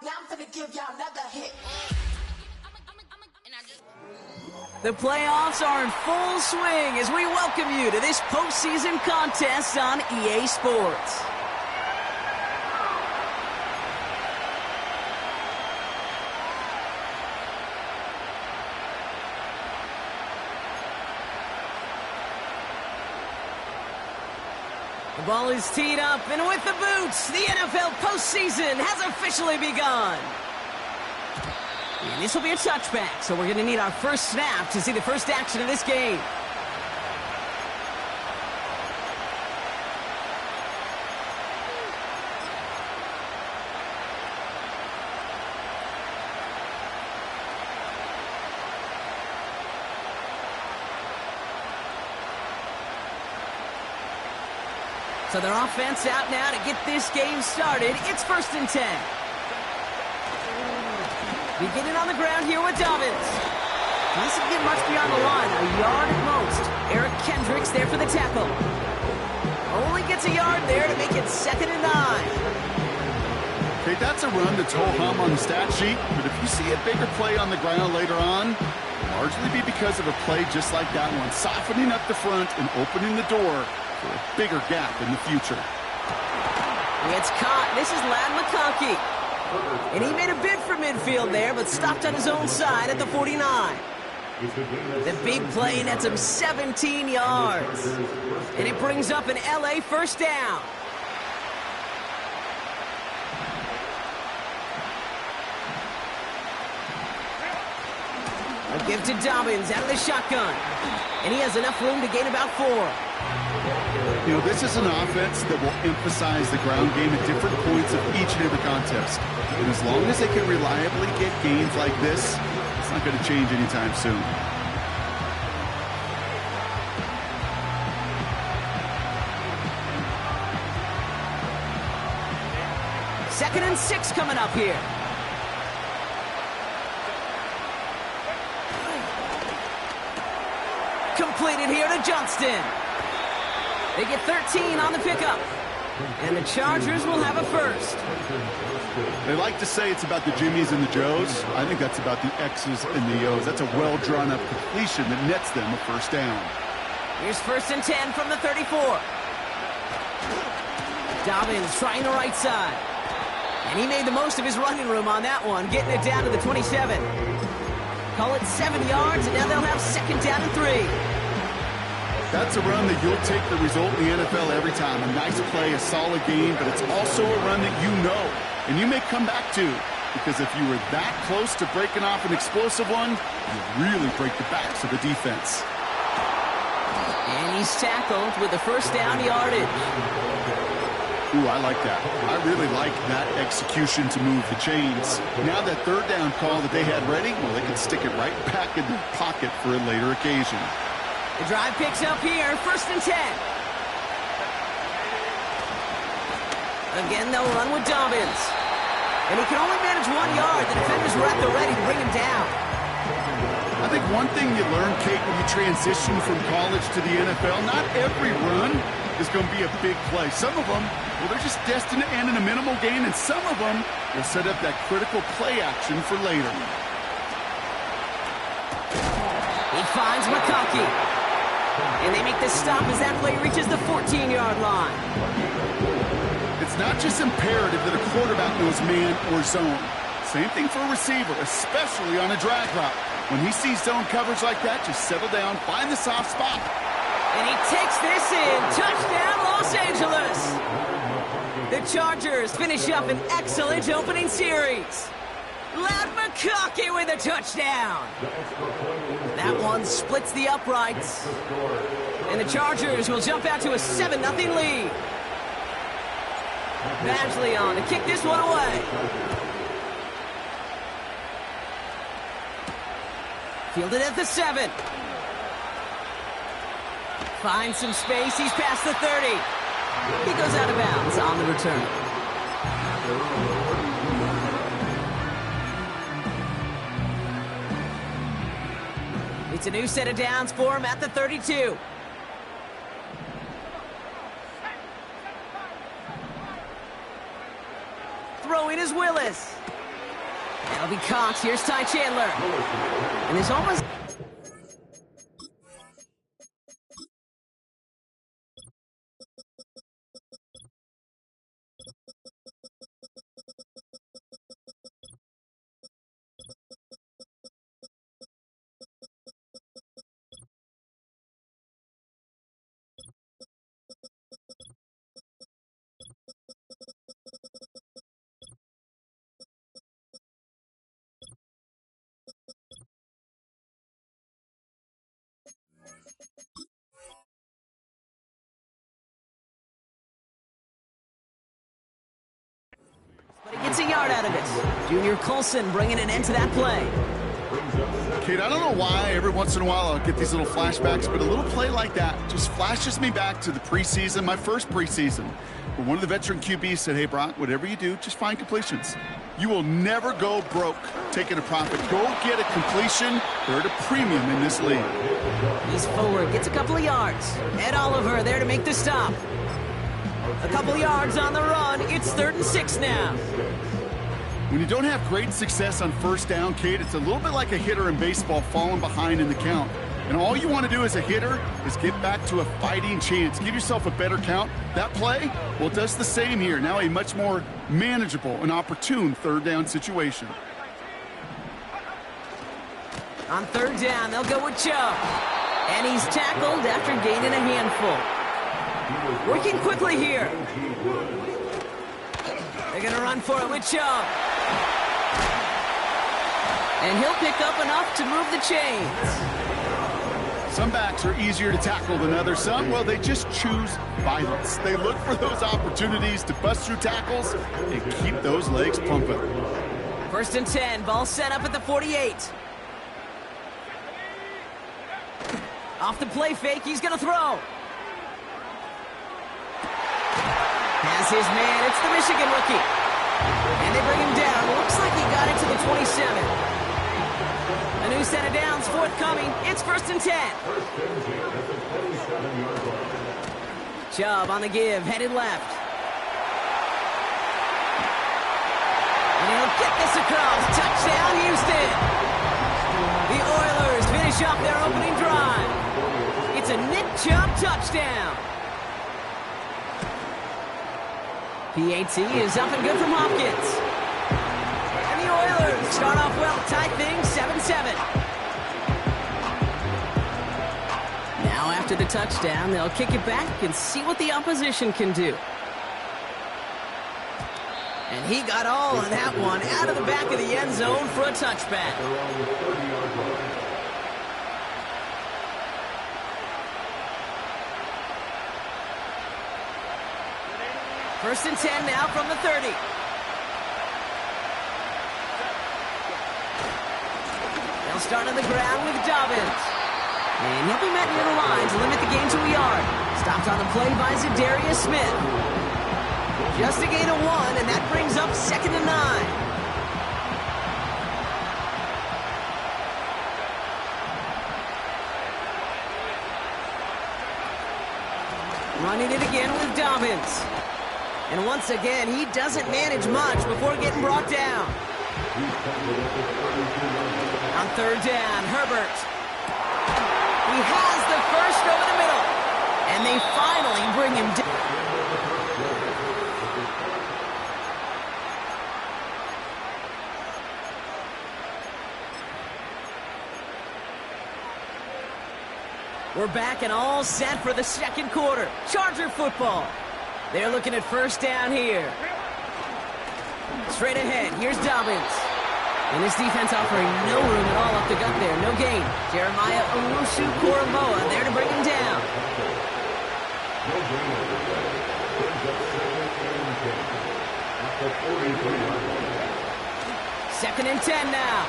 Now I'm gonna give y'all another hit. The playoffs are in full swing as we welcome you to this postseason contest on EA Sports. The ball is teed up, and with the boots, the NFL postseason has officially begun. And this will be a touchback, so we're going to need our first snap to see the first action of this game. So their offense out now to get this game started. It's 1st and 10. Beginning on the ground here with Dobbins. Doesn't get much beyond the line, a yard at most. Eric Kendricks there for the tackle. Only gets a yard there to make it 2nd and 9. Okay, that's a run that's ho-hum on the stat sheet, but if you see a bigger play on the ground later on, it'll largely be because of a play just like that one, softening up the front and opening the door for a bigger gap in the future. It's caught. This is Ladd McConkey. And he made a bid for midfield there, but stopped on his own side at the 49. The big play nets him 17 yards. And it brings up an LA first down. A give to Dobbins out of the shotgun. And he has enough room to gain about 4. You know, this is an offense that will emphasize the ground game at different points of each and every contest. And as long as they can reliably get gains like this, it's not going to change anytime soon. Second and 6 coming up here. Completed here to Johnston. They get 13 on the pickup. And the Chargers will have a first. They like to say it's about the Jimmies and the Joes. I think that's about the X's and the O's. That's a well-drawn-up completion that nets them a first down. Here's 1st and 10 from the 34. Dobbins trying the right side. And he made the most of his running room on that one, getting it down to the 27. Call it 7 yards, and now they'll have 2nd down and 3. That's a run that you'll take the result in the NFL every time. A nice play, a solid game, but it's also a run that you know, and you may come back to, because if you were that close to breaking off an explosive one, you really break the backs of the defense. And he's tackled with the first down yardage. Ooh, I like that. I really like that execution to move the chains. Now that 3rd down call that they had ready, well, they can stick it right back in the pocket for a later occasion. The drive picks up here, 1st and 10. Again, they'll run with Dobbins. And he can only manage 1 yard. The defenders were at the ready to bring him down. I think one thing you learn, Kate, when you transition from college to the NFL, not every run is going to be a big play. Some of them, well, they're just destined to end in a minimal gain, and some of them will set up that critical play action for later. He finds McConkey. And they make the stop as that play reaches the 14-yard line. It's not just imperative that a quarterback knows man or zone. Same thing for a receiver, especially on a drag route. When he sees zone coverage like that, just settle down, find the soft spot. And he takes this in. Touchdown, Los Angeles. The Chargers finish up an excellent opening series. Ladd McConkey with a touchdown. That one splits the uprights. And the Chargers will jump out to a 7-0 lead. Badgley on to kick this one away. Fielded at the 7. Finds some space. He's past the 30. He goes out of bounds on the return. It's a new set of downs for him at the 32. Throwing is Willis. That'll be Cox. Here's Ty Chandler. And there's almost... But he gets a yard out of it. Junior Colson bringing an end to that play. Kate, I don't know why every once in a while I'll get these little flashbacks, but a little play like that just flashes me back to the preseason, my first preseason, where one of the veteran QBs said, hey, Brock, whatever you do, just find completions. You will never go broke taking a profit. Go get a completion. They're at a premium in this league. He's forward, gets a couple of yards. Ed Oliver there to make the stop. A couple yards on the run. It's 3rd and 6 now. When you don't have great success on first down, Kate, it's a little bit like a hitter in baseball falling behind in the count. And all you want to do as a hitter is get back to a fighting chance. Give yourself a better count. That play, well, it does the same here. Now a much more manageable and opportune 3rd down situation. On 3rd down, they'll go with Chubb. And he's tackled after gaining a handful. Working quickly here. They're going to run for it with Chubb. And he'll pick up enough to move the chains. Some backs are easier to tackle than others. Some, well, they just choose violence. They look for those opportunities to bust through tackles and keep those legs pumping. 1st and 10, ball set up at the 48. Off the play fake, he's going to throw. Has his man, it's the Michigan rookie. And they bring him down. Looks like he got it to the 27. A new set of downs forthcoming. It's 1st and 10. Chubb on the give, headed left. And he'll get this across. Touchdown, Houston. The Oilers finish up their opening drive. It's a Nick Chubb touchdown. PAT is up and good from Hopkins. And the Oilers start off well, tie things 7-7. Now after the touchdown, they'll kick it back and see what the opposition can do. And he got all of that one out of the back of the end zone for a touchback. First and 10 now from the 30. They'll start on the ground with Dobbins. And he'll be met near the line to limit the gain to a yard. Stopped on the play by Zadarius Smith. Just a gain of 1, and that brings up 2nd and 9. Running it again with Dobbins. And once again, he doesn't manage much before getting brought down. On 3rd down, Herbert. He has the first over the middle. And they finally bring him down. We're back and all set for the 2nd quarter. Charger football. They're looking at 1st down here. Straight ahead, here's Dobbins. And this defense offering no room at all up the gut there. No gain. Jeremiah Owusu-Koramoah there to bring him down. 2nd and 10 now.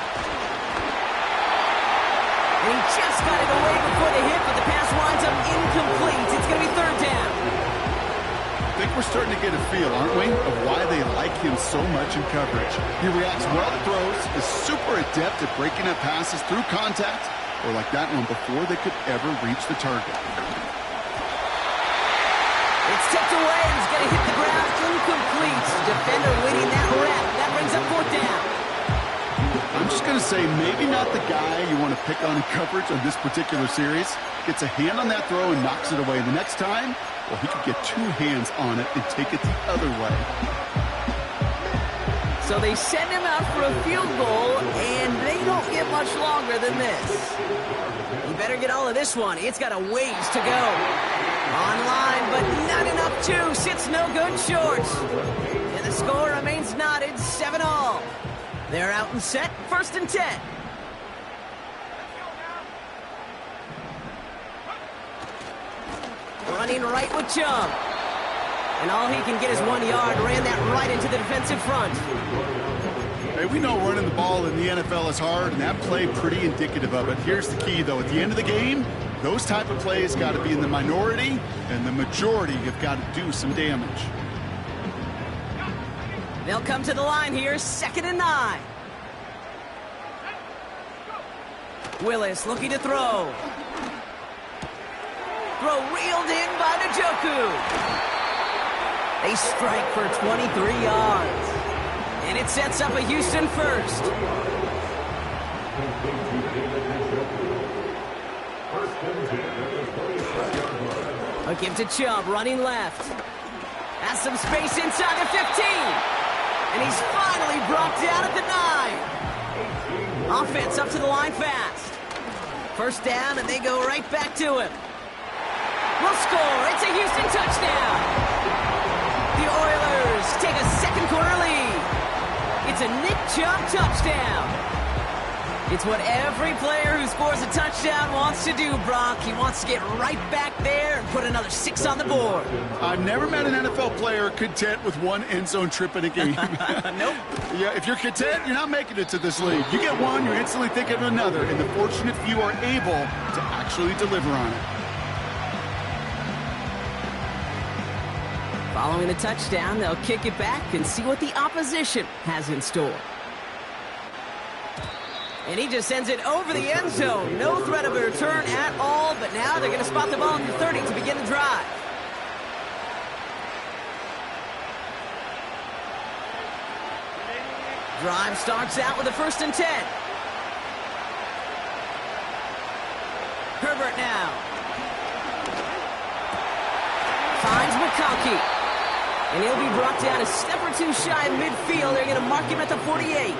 And he just got it away before the hit, but the pass winds up incomplete. It's going to be 3rd down. I think we're starting to get a feel, aren't we, of why they like him so much in coverage. He reacts well to throws, is super adept at breaking up passes through contact, or like that one before they could ever reach the target. It's tipped away and it's going to hit the ground incomplete. Defender winning that rep. That brings up 4th down. say maybe not the guy you want to pick on in coverage on this particular series. Gets a hand on that throw and knocks it away. The next time, well, he could get 2 hands on it and take it the other way. So they send him out for a field goal, and they don't get much longer than this. You better get all of this one. It's got a ways to go. Online, but not enough juice. It's no good short. And the score remains knotted, 7-all. They're out and set, 1st and 10. Running right with Chubb. And all he can get is 1 yard. Ran that right into the defensive front. Hey, we know running the ball in the NFL is hard, and that play pretty indicative of it. Here's the key, though. At the end of the game, those type of plays got to be in the minority, and the majority have got to do some damage. They'll come to the line here, 2nd and 9. Willis looking to throw. Throw reeled in by Njoku. They strike for 23 yards. And it sets up a Houston first. A give to Chubb, running left. Has some space inside the 15. And he's finally brought down at the 9. Offense up to the line fast. 1st down, and they go right back to him. Will score. It's a Houston touchdown. The Oilers take a 2nd quarter lead. It's a Nick Chubb touchdown. It's what every player who scores a touchdown wants to do, Brock. He wants to get right back there and put another 6 on the board. I've never met an NFL player content with 1 end zone trip in a game. Nope. Yeah, if you're content, you're not making it to this league. You get 1, you're instantly thinking of another, and the fortunate few are able to actually deliver on it. Following a touchdown, they'll kick it back and see what the opposition has in store. And he just sends it over the end zone. No threat of a return at all, but now they're going to spot the ball at the 30 to begin the drive. Drive starts out with a 1st and 10. Herbert now. Finds McConkey. And he'll be brought down a step or 2 shy of midfield. They're going to mark him at the 48.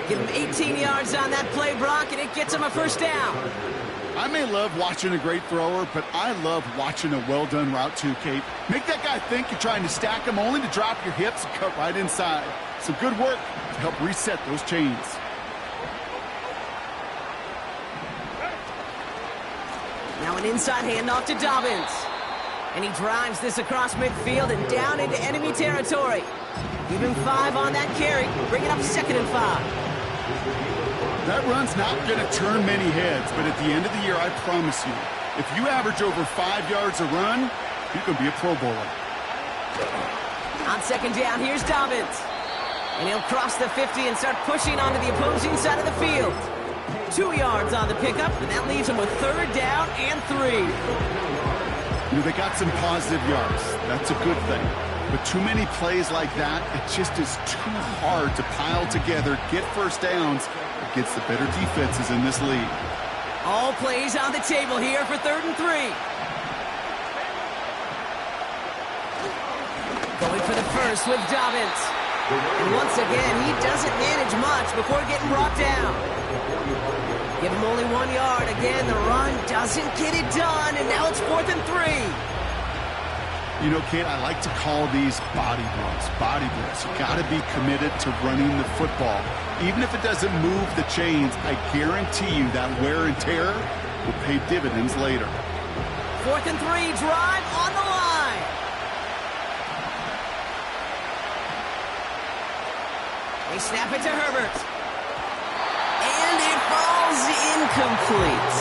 Give him 18 yards on that play, Brock, and it gets him a 1st down. I may love watching a great thrower, but I love watching a well-done route too, Kate. Make that guy think you're trying to stack him only to drop your hips and cut right inside. Some good work to help reset those chains. Now an inside handoff to Dobbins. And he drives this across midfield and down into enemy territory. Give him 5 on that carry. Bring it up 2nd and 5. That run's not going to turn many heads, but at the end of the year, I promise you, if you average over 5 yards a run, you can be a Pro Bowler. On 2nd down, here's Dobbins. And he'll cross the 50 and start pushing onto the opposing side of the field. 2 yards on the pickup, and that leaves him with 3rd down and 3. You know, they got some positive yards. That's a good thing. But too many plays like that, it just is too hard to pile together, get 1st downs against the better defenses in this league. All plays on the table here for 3rd and 3. Going for the first with Dobbins. And once again, he doesn't manage much before getting brought down. Give him only 1 yard. Again, the run doesn't get it done, and now it's 4th and 3. You know, Kate, I like to call these body blows. Body blows. You got to be committed to running the football. Even if it doesn't move the chains, I guarantee you that wear and tear will pay dividends later. 4th and 3, drive on the line. They snap it to Herbert. And it falls incomplete.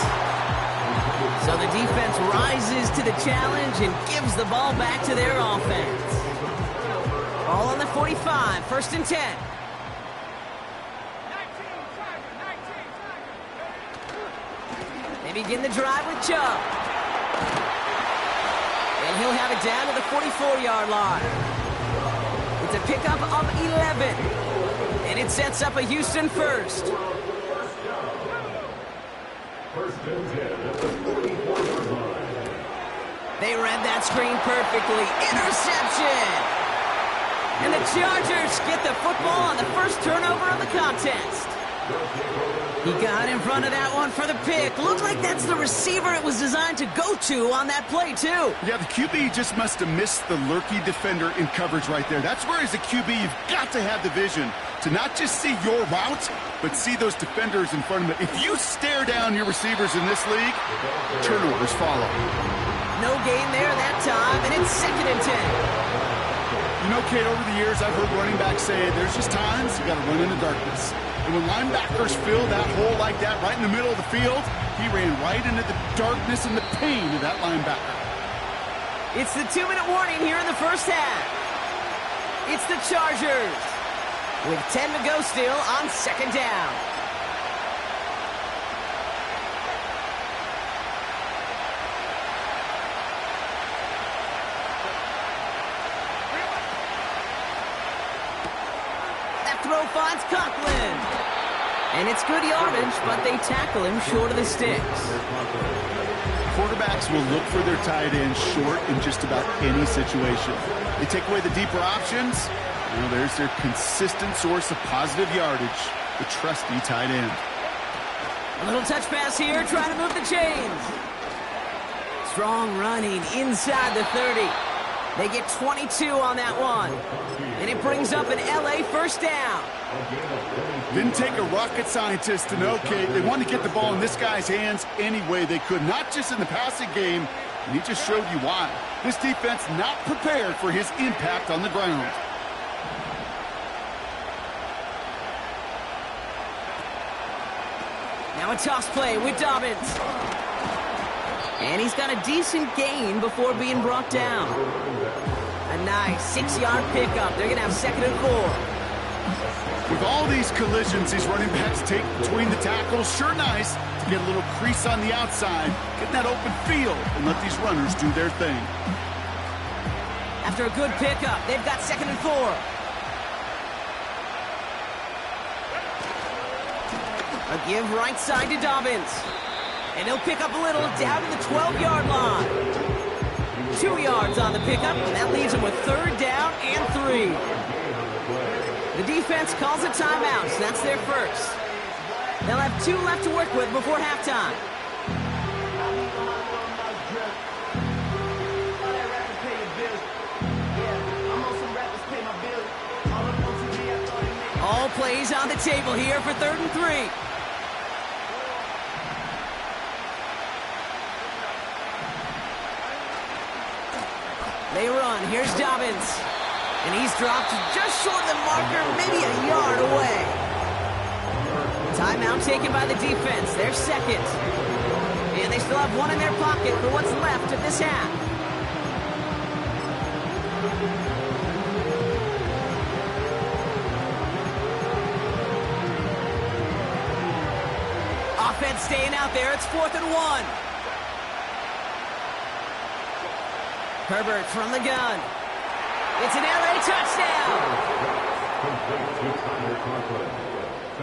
So the defense rises to the challenge and gives the ball back to their offense. Ball on the 45, 1st and 10. They begin the drive with Chubb. And he'll have it down to the 44-yard line. It's a pickup of 11. And It sets up a Houston first. They read that screen perfectly. Interception! And the Chargers get the football on the first turnover of the contest. He got in front of that one for the pick. Looked like that's the receiver it was designed to go to on that play, too. Yeah, the QB just must have missed the lurky defender in coverage right there. That's where, as a QB, you've got to have the vision to not just see your route, but see those defenders in front of it. If you stare down your receivers in this league, turnovers follow. No gain there that time, and it's 2nd and 10. You know, Kate, over the years, I've heard running backs say there's just times you got to run in the darkness. And when linebackers fill that hole like that right in the middle of the field, he ran right into the darkness and the pain of that linebacker. It's the 2-minute warning here in the first half. It's the Chargers with 10 to go still on 2nd down. Throw finds Conklin. And it's good yardage, but they tackle him short of the sticks. Quarterbacks will look for their tight end short in just about any situation. They take away the deeper options. Well, there's their consistent source of positive yardage, the trusty tight end. A little touch pass here, trying to move the chains. Strong running inside the 30. They get 22 on that one. And it brings up an LA first down. Didn't take a rocket scientist to know, Kate. They wanted to get the ball in this guy's hands any way they could, not just in the passing game, and he just showed you why. This defense not prepared for his impact on the ground. Now a toss play with Dobbins. And he's got a decent gain before being brought down. A nice 6-yard pickup. They're going to have 2nd and 4. With all these collisions these running backs take between the tackles, sure nice to get a little crease on the outside, get that open field, and let these runners do their thing. After a good pickup, they've got 2nd and 4. A give right side to Dobbins. And he'll pick up a little down to the 12-yard line. 2 yards on the pickup, and that leaves him with 3rd down and 3. The defense calls a timeout, so that's their first. They'll have 2 left to work with before halftime. All plays on the table here for 3rd and 3. They run. Here's Dobbins. And he's dropped just short of the marker, maybe a yard away. Timeout taken by the defense. They're 2nd. And they still have 1 in their pocket for what's left of this half. Offense staying out there. It's 4th and 1. Herbert from the gun. It's an LA touchdown.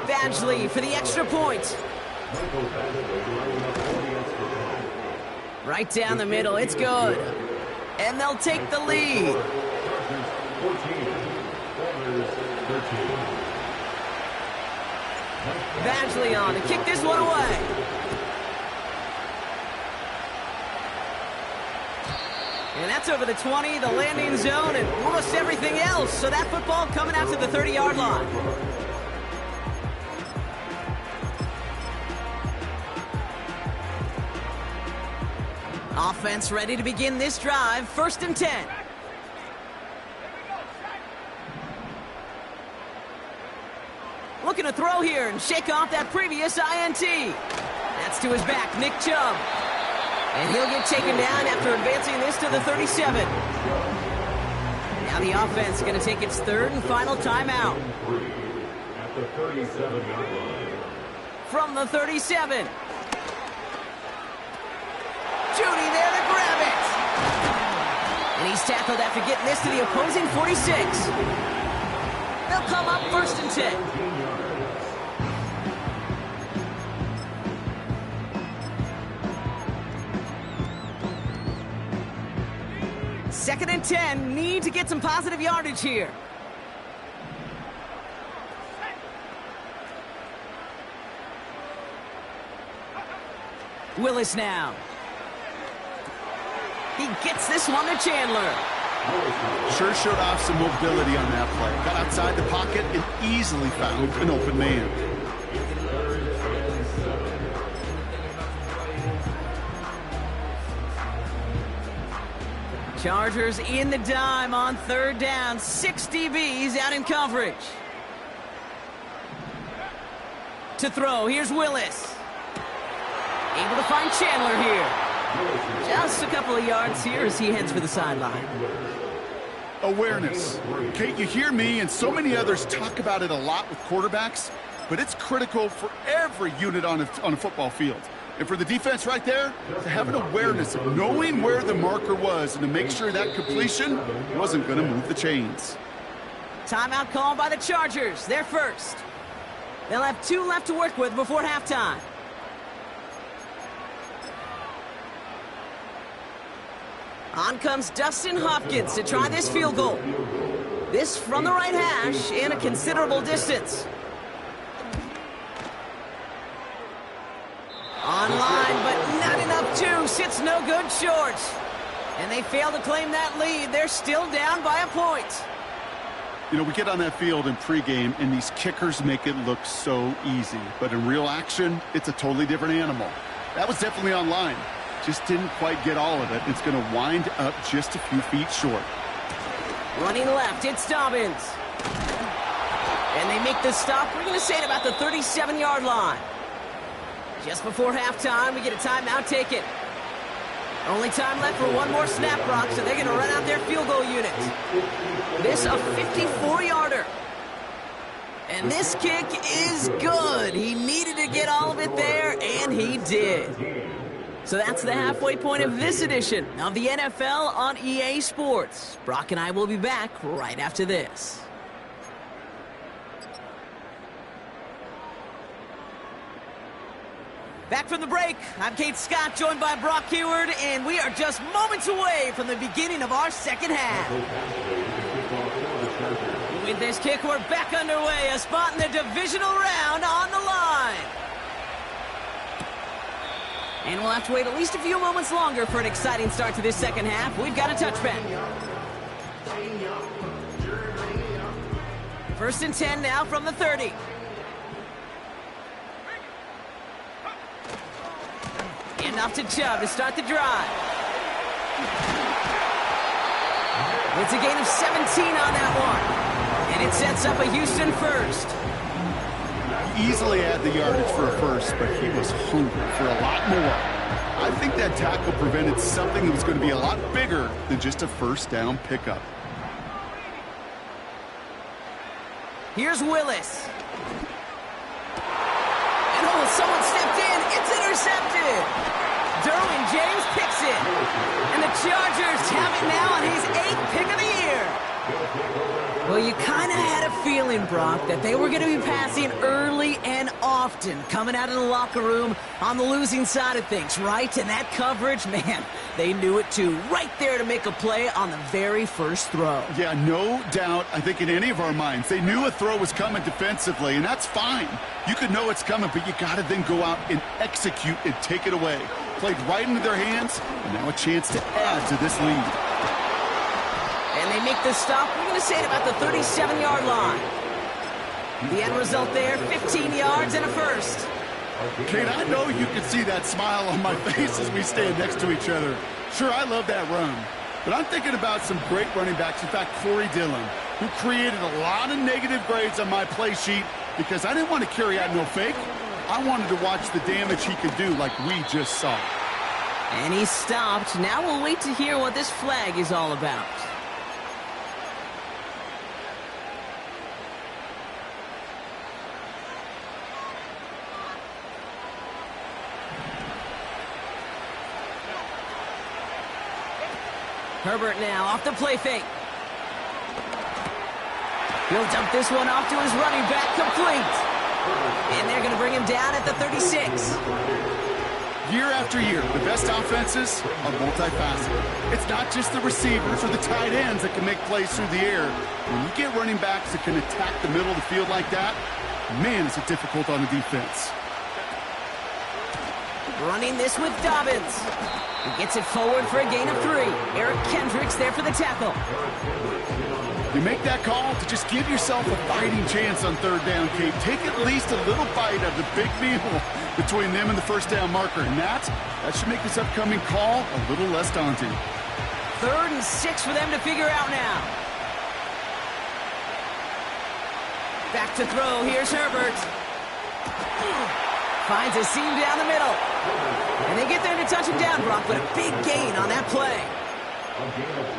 Badgley for the extra point. Right down the middle. It's good. And they'll take the lead. Badgley on to kick this one away. And that's over the 20, the landing zone, and almost everything else. So that football coming out to the 30-yard line. Offense ready to begin this drive. 1st and 10. Looking to throw here and shake off that previous INT. That's to his back, Nick Chubb. And he'll get taken down after advancing this to the 37. Now the offense is going to take its 3rd and final timeout. At the 37-yard line. From the 37. Judy there to grab it. And he's tackled after getting this to the opposing 46. They'll come up 1st and 10. Second and 10, need to get some positive yardage here. Willis now. He gets this one to Chandler. Sure showed off some mobility on that play. Got outside the pocket and easily found an open man. Chargers in the dime on 3rd down. 6 DBs out in coverage. To throw, here's Willis. Able to find Chandler here. Just a couple of yards here as he heads for the sideline. Awareness. Kate, you hear me and so many others talk about it a lot with quarterbacks, but it's critical for every unit on a football field. And for the defense right there, to have an awareness of knowing where the marker was and to make sure that completion wasn't going to move the chains. Timeout called by the Chargers. They're first. They'll have 2 left to work with before halftime. On comes Dustin Hopkins to try this field goal. This from the right hash and a considerable distance. Online, but not enough juice. It's no good short. And they fail to claim that lead. They're still down by a point. You know, we get on that field in pregame, and these kickers make it look so easy. But in real action, it's a totally different animal. That was definitely online. Just didn't quite get all of it. It's going to wind up just a few feet short. Running left, it's Dobbins. And they make the stop, we're going to say at about the 37-yard line. Just before halftime, we get a timeout taken. Only time left for one more snap, Brock, so they're going to run out their field goal unit. This a 54-yarder. And this kick is good. He needed to get all of it there, and he did. So that's the halfway point of this edition of the NFL on EA Sports. Brock and I will be back right after this. Back from the break, I'm Kate Scott, joined by Brock Heward, and we are just moments away from the beginning of our second half. With this kick, we're back underway, a spot in the divisional round on the line. And we'll have to wait at least a few moments longer for an exciting start to this second half. We've got a touchback. 1st and 10 now from the 30. And off to Chubb to start the drive. It's a gain of 17 on that one. And it sets up a Houston first. Easily had the yardage for a first, but he was hungry for a lot more. I think that tackle prevented something that was going to be a lot bigger than just a first down pickup. Here's Willis. And oh, someone stepped in. It's intercepted. Derwin James picks it. And the Chargers have it now on his 8th pick of the year. Well, you kind of had a feeling, Brock, that they were going to be passing early and often, coming out of the locker room on the losing side of things, right? And that coverage, man, they knew it too. Right there to make a play on the very first throw. Yeah, no doubt, I think in any of our minds, they knew a throw was coming defensively, and that's fine. You could know it's coming, but you got to then go out and execute and take it away. Played right into their hands, and now a chance to add to this lead. And they make the stop, we're going to say at about the 37-yard line. The end result there, 15 yards and a first. Kate, I know you can see that smile on my face as we stand next to each other. Sure, I love that run. But I'm thinking about some great running backs. In fact, Corey Dillon, who created a lot of negative grades on my play sheet because I didn't want to carry out no fake. I wanted to watch the damage he could do like we just saw. And he stopped. Now we'll wait to hear what this flag is all about. Herbert now off the play fake. He'll dump this one off to his running back, complete. And they're going to bring him down at the 36. Year after year, the best offenses are multifaceted. It's not just the receivers or the tight ends that can make plays through the air. When you get running backs that can attack the middle of the field like that, man, is it difficult on the defense. Running this with Dobbins. He gets it forward for a gain of 3. Eric Kendricks there for the tackle. You make that call to just give yourself a fighting chance on third down, Kate. Take at least a little bite of the big meal between them and the first down marker. And that should make this upcoming call a little less daunting. 3rd and 6 for them to figure out now. Back to throw. Here's Herbert. Finds a seam down the middle. And they get there to touch him down, Brock, but a big gain on that play.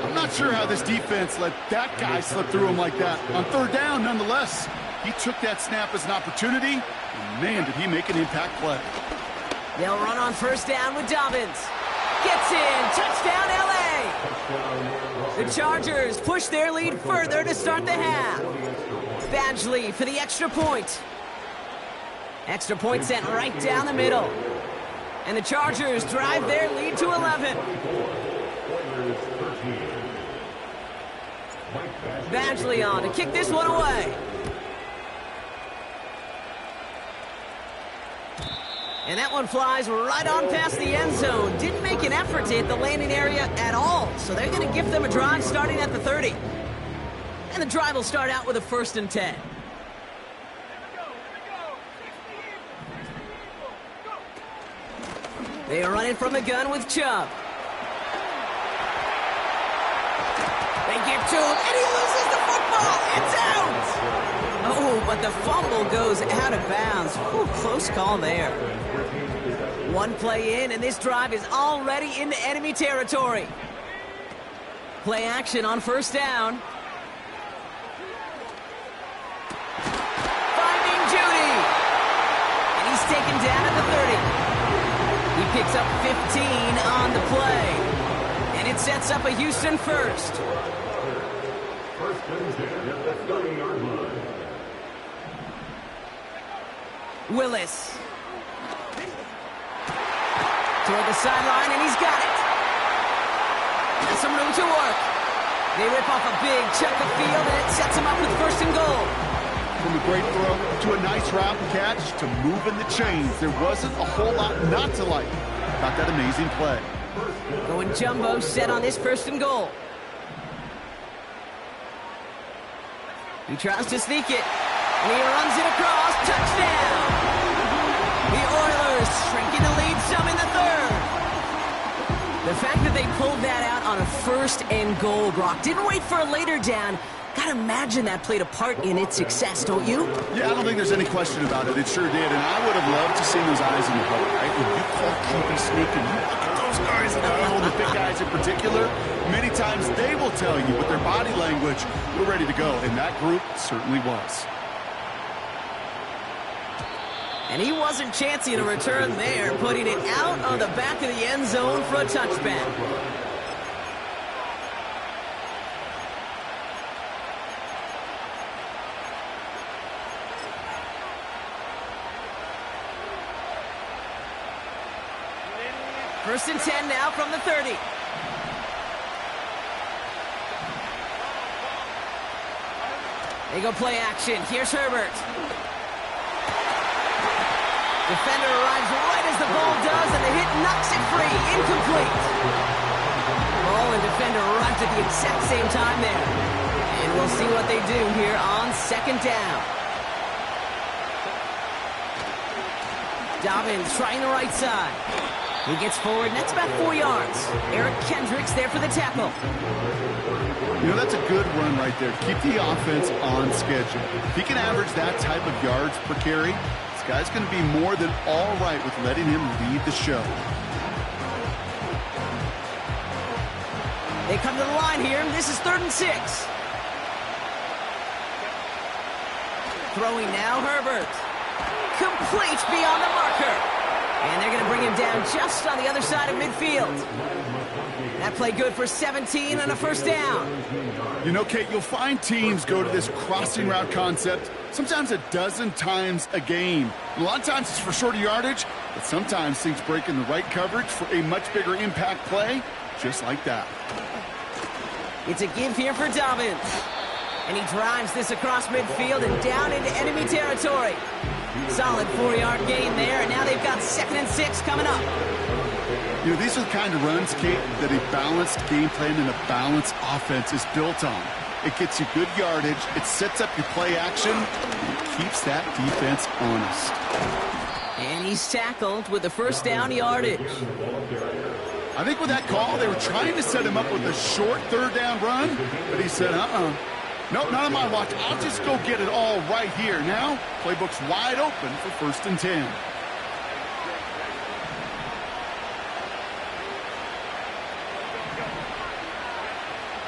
I'm not sure how this defense let that guy slip through him like that. On third down, nonetheless, he took that snap as an opportunity, and man, did he make an impact play. They'll run on first down with Dobbins. Gets in. Touchdown, L.A. The Chargers push their lead further to start the half. Badgley for the extra point. Extra point sent right down the middle. And the Chargers drive their lead to 11. Badgley on to kick this one away. And that one flies right on past the end zone. Didn't make an effort to hit the landing area at all. So they're going to give them a drive starting at the 30. And the drive will start out with a 1st and 10. They are running from the gun with Chubb. They give to him, and he loses the football. It's out! Oh, but the fumble goes out of bounds. Ooh, close call there. One play in, and this drive is already into enemy territory. Play action on first down. Finding Judy. And he's taken down at the 30. He picks up 15 on the play. And it sets up a Houston first. First and 10 at the 30-yard line. Willis. Toward the sideline, and he's got it. There's some room to work. They rip off a big chunk of field, and it sets him up with 1st and goal. From a great throw to a nice route and catch to moving the chains, there wasn't a whole lot not to like about that amazing play. Going jumbo set on this 1st and goal. He tries to sneak it, and he runs it across. Touchdown! The Oilers shrinking the lead some in the 3rd. The fact that they pulled that out on a 1st and goal, Brock, didn't wait for a later down. Gotta imagine that played a part in its success, don't you? Yeah, I don't think there's any question about it. It sure did, and I would have loved to see those eyes in the boat, right? When you call QB sneak and you look at those guys in the field, the big guys in particular, many times they will tell you with their body language, we're ready to go, and that group certainly was. And he wasn't chancing a return there, putting it out on the back of the end zone for a touchback. First and 10 now from the 30. They go play action. Here's Herbert. Defender arrives right as the ball does, and the hit knocks it free. Incomplete. Ball and defender arrived at the exact same time there. And we'll see what they do here on 2nd down. Dobbins trying the right side. He gets forward, and that's about 4 yards. Eric Kendricks there for the tackle. You know, that's a good run right there. Keep the offense on schedule. If he can average that type of yards per carry, this guy's going to be more than all right with letting him lead the show. They come to the line here. This is 3rd and 6. Throwing now, Herbert. Complete beyond the marker. And they're going to bring him down just on the other side of midfield. That play good for 17 and a first down. You know, Kate, you'll find teams go to this crossing route concept sometimes a dozen times a game. A lot of times it's for shorter yardage, but sometimes things break in the right coverage for a much bigger impact play, just like that. It's a give here for Dobbins. And he drives this across midfield and down into enemy territory. Solid 4-yard gain there, and now they've got 2nd and 6 coming up. You know, these are the kind of runs, Kate, that a balanced game plan and a balanced offense is built on. It gets you good yardage, it sets up your play action, and it keeps that defense honest. And he's tackled with the first down yardage. I think with that call, they were trying to set him up with a short 3rd down run, but he said, nope, not on my watch. I'll just go get it all right here. Now, playbook's wide open for 1st and 10.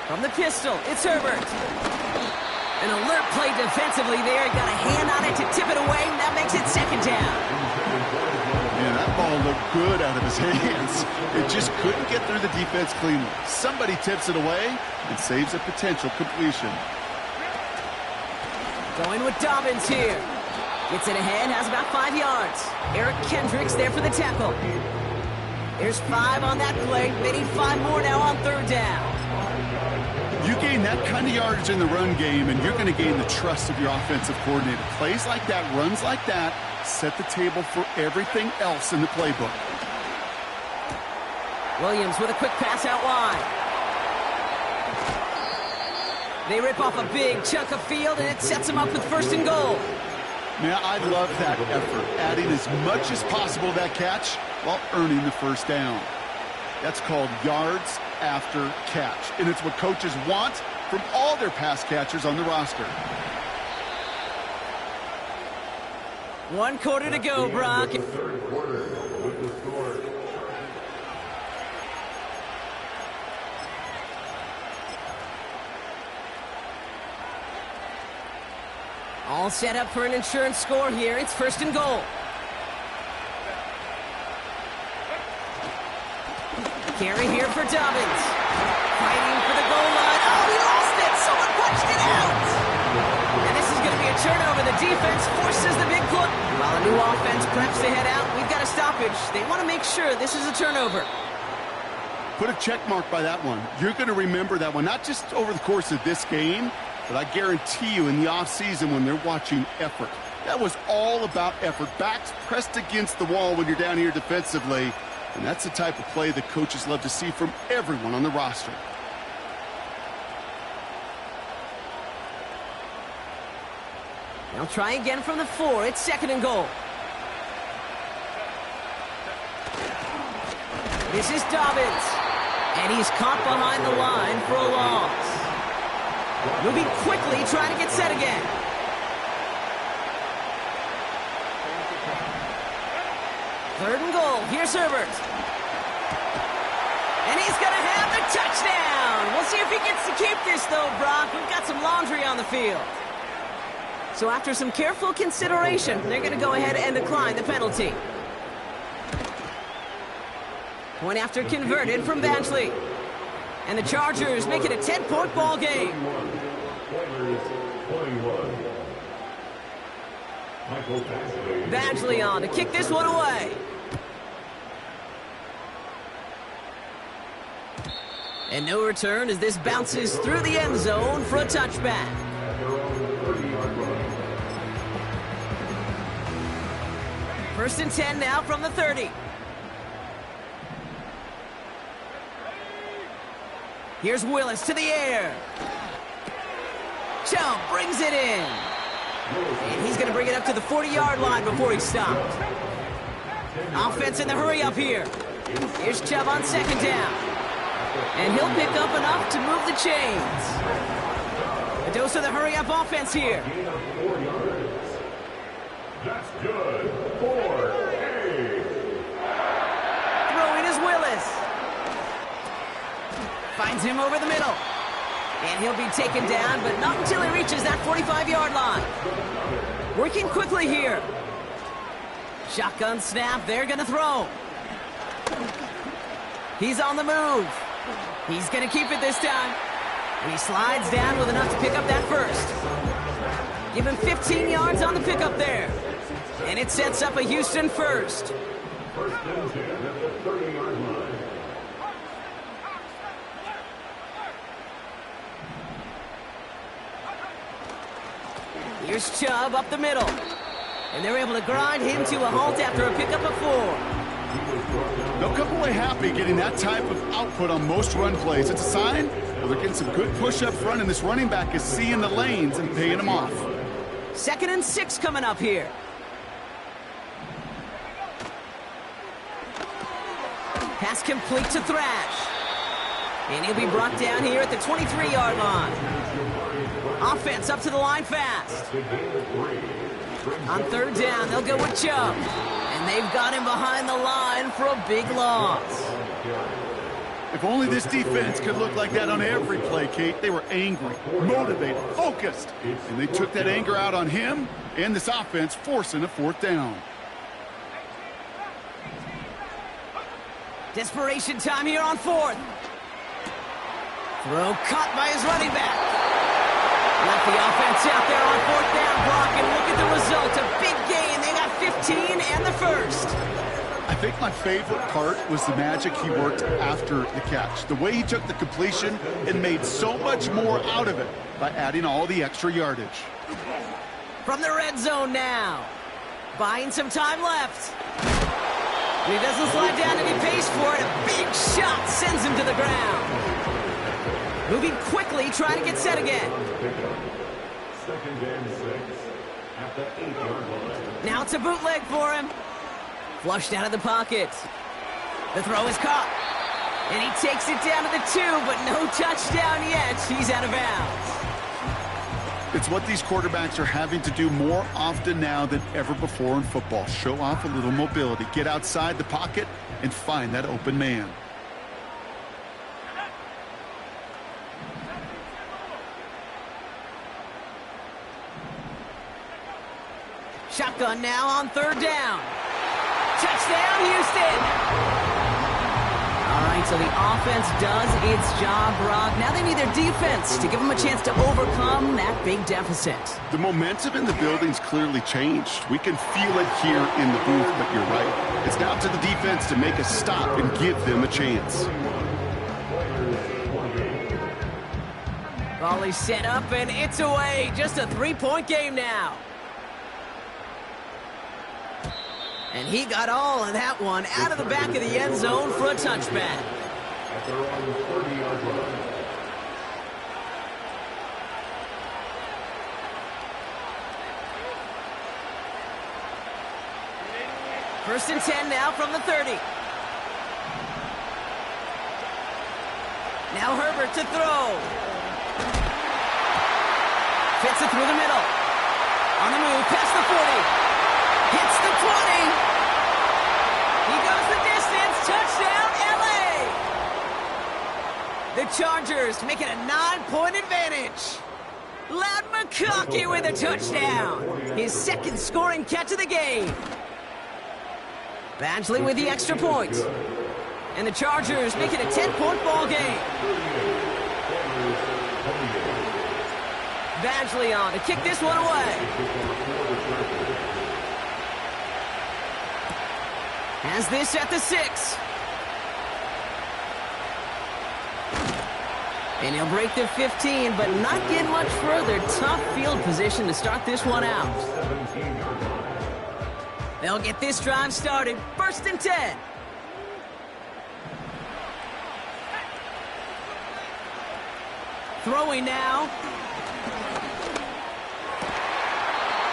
From the pistol, it's Herbert. An alert play defensively there. Got a hand on it to tip it away. That makes it 2nd down. Yeah, that ball looked good out of his hands. It just couldn't get through the defense cleanly. Somebody tips it away and saves a potential completion. Going with Dobbins here. Gets it ahead, has about 5 yards. Eric Kendricks there for the tackle. There's 5 on that play. They need 5 more now on 3rd down. You gain that kind of yardage in the run game, and you're going to gain the trust of your offensive coordinator. Plays like that, runs like that, set the table for everything else in the playbook. Williams with a quick pass out wide. They rip off a big chunk of field, and it sets them up with 1st and goal. Now, I love that effort, adding as much as possible to that catch while earning the 1st down. That's called yards after catch, and it's what coaches want from all their pass catchers on the roster. 1 quarter to go, Brock. Third quarter with the score. All set up for an insurance score here. It's 1st and goal. Carry here for Dobbins. Fighting for the goal line. Oh, he lost it. Someone punched it out. And this is going to be a turnover. The defense forces the big play. While a new offense preps to head out, we've got a stoppage. They want to make sure this is a turnover. Put a check mark by that one. You're going to remember that one, not just over the course of this game, but I guarantee you in the offseason when they're watching effort. That was all about effort. Backs pressed against the wall when you're down here defensively. And that's the type of play that coaches love to see from everyone on the roster. They'll try again from the 4. It's 2nd and goal. This is Dobbins. And he's caught behind the line for a loss. Moving quickly, trying to get set again. Third and goal. Here's Herbert. And he's going to have the touchdown. We'll see if he gets to keep this, though, Brock. We've got some laundry on the field. So after some careful consideration, they're going to go ahead and decline the penalty. Point after converted from Badgley. And the Chargers make it a 10-point ball game. Badgley on to kick this one away. And no return as this bounces through the end zone for a touchback. First and 10 now from the 30. Here's Willis to the air. Chubb brings it in. And he's going to bring it up to the 40-yard line before he's stopped. Offense in the hurry up here. Here's Chubb on 2nd down. And he'll pick up enough to move the chains. A dose of the hurry-up offense here. That's good. 4-8. Throwing is Willis. Finds him over the middle. And he'll be taken down, but not until he reaches that 45-yard line. Working quickly here. Shotgun snap, they're gonna throw. He's on the move. He's gonna keep it this time. And he slides down with enough to pick up that first. Give him 15 yards on the pickup there. And it sets up a Houston first. First and 10 at the 30-yard line. Here's Chubb up the middle. And they're able to grind him to a halt after a pickup of 4. They'll come away happy getting that type of output on most run plays. It's a sign well, they're getting some good push up front, and this running back is seeing the lanes and paying them off. 2nd and 6 coming up here. Pass complete to Thrash. And he'll be brought down here at the 23-yard line. Offense up to the line fast. On 3rd down, they'll go with Chubb. And they've got him behind the line for a big loss. If only this defense could look like that on every play, Kate. They were angry, motivated, focused. And they took that anger out on him and this offense, forcing a 4th down. Desperation time here on 4th. Throw caught by his running back. Left the offense out there on 4th down, Brock, and look at the result. A big gain. They got 15 and the first. I think my favorite part was the magic he worked after the catch. The way he took the completion and made so much more out of it by adding all the extra yardage. From the red zone now. Buying some time left. And he doesn't slide down any pace for it. A big shot sends him to the ground. Moving quickly, trying to get set again. 2nd and 6 at the 8-yard line. Now it's a bootleg for him. Flushed out of the pocket. The throw is caught. And he takes it down to the 2, but no touchdown yet. He's out of bounds. It's what these quarterbacks are having to do more often now than ever before in football. Show off a little mobility. Get outside the pocket and find that open man. Shotgun now on 3rd down. Touchdown, Houston! All right, so the offense does its job, Brock. Now they need their defense to give them a chance to overcome that big deficit. The momentum in the building's clearly changed. We can feel it here in the booth, but you're right. It's now to the defense to make a stop and give them a chance. Volley set up, and it's away. Just a 3-point game now. And he got all of that one out of the back of the end zone for a touchback. At their own 30-yard line. First and 10 now from the 30. Now Herbert to throw. Fits it through the middle. On the move, past the 40. Hits the 20. He goes the distance. Touchdown, LA. The Chargers make it a 9-point advantage. Loud McConkey with a touchdown. His 2nd scoring catch of the game. Badgley with the extra point. And the Chargers make it a 10-point ball game. Badgley on to kick this one away. Has this at the 6. And he'll break the 15, but not get much further. Tough field position to start this one out. They'll get this drive started. 1st and 10. Throwing now.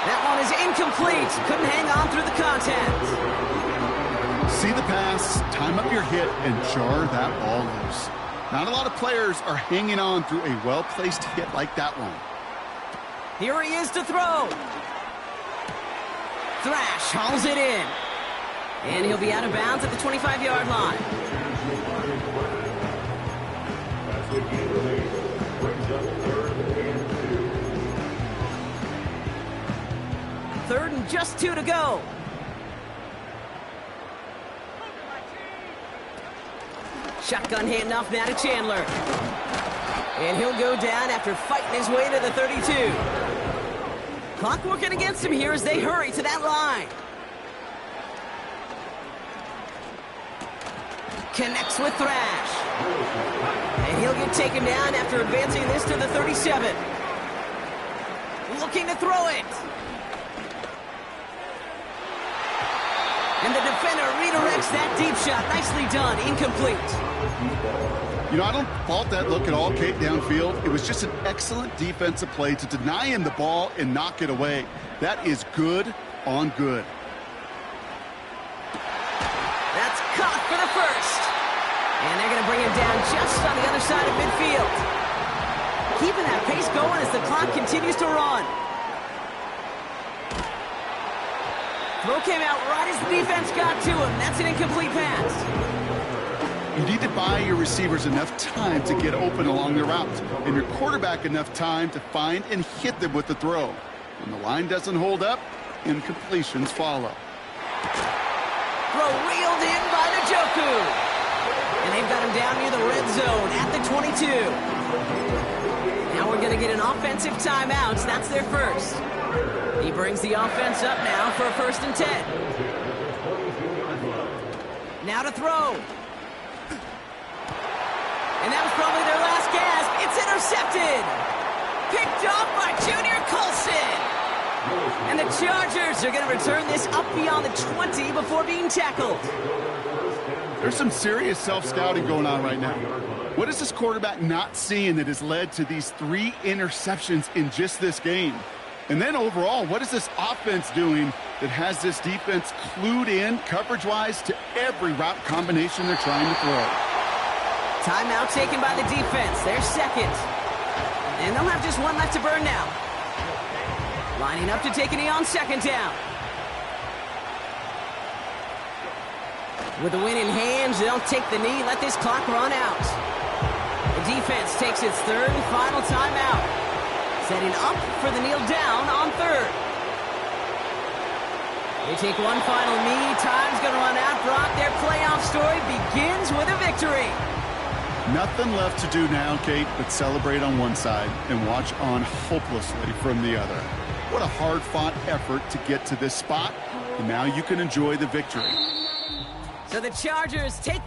That one is incomplete. Couldn't hang on through the contact. See the pass, time up your hit, and jar that ball loose. Not a lot of players are hanging on through a well-placed hit like that one. Here he is to throw. Thrash hauls it in. And he'll be out of bounds at the 25-yard line. That's the game release. Brings up 3rd and 2. 3rd and just 2 to go. Shotgun handoff now to Chandler. And he'll go down after fighting his way to the 32. Clock working against him here as they hurry to that line. Connects with Thrash. And he'll get taken down after advancing this to the 37. Looking to throw it. And the defender redirects that deep shot. Nicely done. Incomplete. You know, I don't fault that look at all, Kate, downfield. It was just an excellent defensive play to deny him the ball and knock it away. That is good on good. That's caught for the first. And they're going to bring him down just on the other side of midfield. Keeping that pace going as the clock continues to run. Throw came out right as the defense got to him. That's an incomplete pass. You need to buy your receivers enough time to get open along the route, and your quarterback enough time to find and hit them with the throw. When the line doesn't hold up, incompletions follow. Throw reeled in by Njoku. And they've got him down near the red zone at the 22. Now we're going to get an offensive timeout. That's their first. He brings the offense up now for a 1st and 10. Now to throw. And that was probably their last gasp. It's intercepted. Picked off by Junior Colson. And the Chargers are going to return this up beyond the 20 before being tackled. There's some serious self-scouting going on right now. What is this quarterback not seeing that has led to these 3 interceptions in just this game? And then overall, what is this offense doing that has this defense clued in coverage-wise to every route combination they're trying to throw? Timeout taken by the defense. Their second. And they'll have just one left to burn now. Lining up to take a knee on 2nd down. With the win in hand, they'll take the knee, let this clock run out. The defense takes its 3rd and final timeout. Setting up for the kneel down on 3rd. They take one final knee. Time's going to run out. Brock, their playoff story begins with a victory. Nothing left to do now, Kate, but celebrate on one side and watch on hopelessly from the other. What a hard-fought effort to get to this spot, and now you can enjoy the victory. So the Chargers take